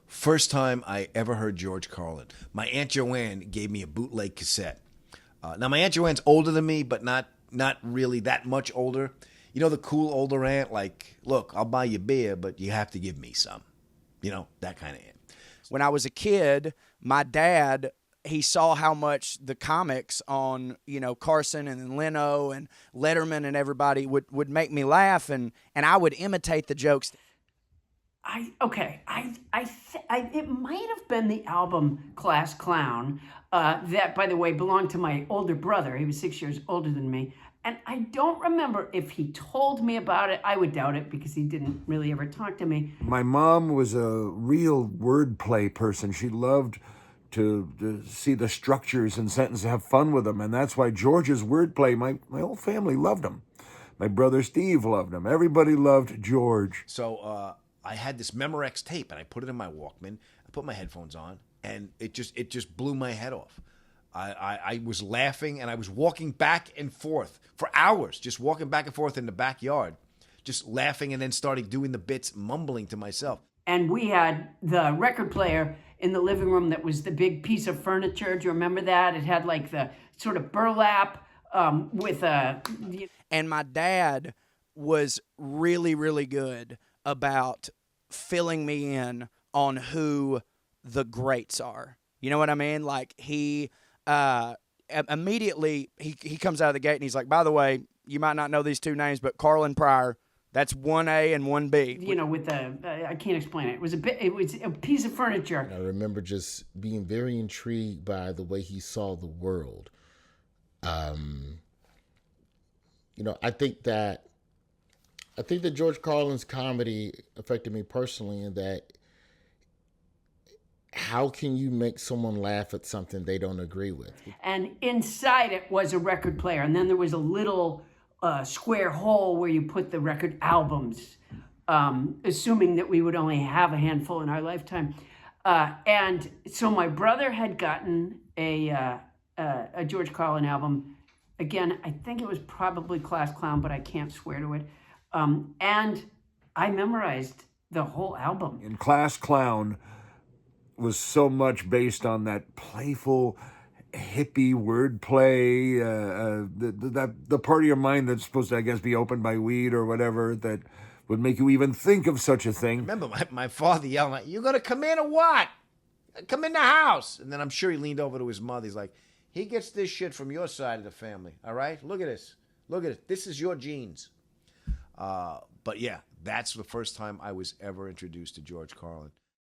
First time I ever heard George Carlin. My Aunt Joanne gave me a bootleg cassette. Now, my Aunt Joanne's older than me, but not really that much older. You know, the cool older aunt, like, look, I'll buy you beer, but you have to give me some. You know, that kind of aunt. When I was a kid, my dad, he saw how much the comics on, Carson and Leno and Letterman and everybody would make me laugh, and I would imitate the jokes. It might have been the album Class Clown, that, by the way, belonged to my older brother. He was 6 years older than me. And I don't remember if he told me about it. I would doubt it because he didn't really ever talk to me. My mom was a real wordplay person. She loved to see the structures and sentences, have fun with them. And that's why George's wordplay, my whole family loved him. My brother Steve loved him. Everybody loved George. So I had this Memorex tape, and I put it in my Walkman. I put my headphones on, and it just blew my head off. I was laughing, and I was walking back and forth for hours, just walking back and forth in the backyard, just laughing, and then started doing the bits, mumbling to myself. And we had the record player in the living room that was the big piece of furniture. Do you remember that? It had like the sort of burlap with a... And my dad was really, really good about filling me in on who the greats are. You know what I mean? Like he immediately he comes out of the gate and he's like, by the way, you might not know these two names, but Carlin Pryor, that's 1A and 1B. You know, with the I can't explain it. It was a piece of furniture. I remember just being very intrigued by the way he saw the world. I think that George Carlin's comedy affected me personally in that how can you make someone laugh at something they don't agree with? And inside it was a record player, and then there was a little square hole where you put the record albums, assuming that we would only have a handful in our lifetime. And so my brother had gotten a George Carlin album. Again, I think it was probably Class Clown, but I can't swear to it. And I memorized the whole album. And Class Clown was so much based on that playful, hippie wordplay, the part of your mind that's supposed to, I guess, be opened by weed or whatever, that would make you even think of such a thing. Remember my father yelling, "You gonna come in or what? Come in the house." And then I'm sure he leaned over to his mother. He's like, "He gets this shit from your side of the family, all right? Look at this. Look at it. This is your genes." But yeah, that's the first time I was ever introduced to George Carlin.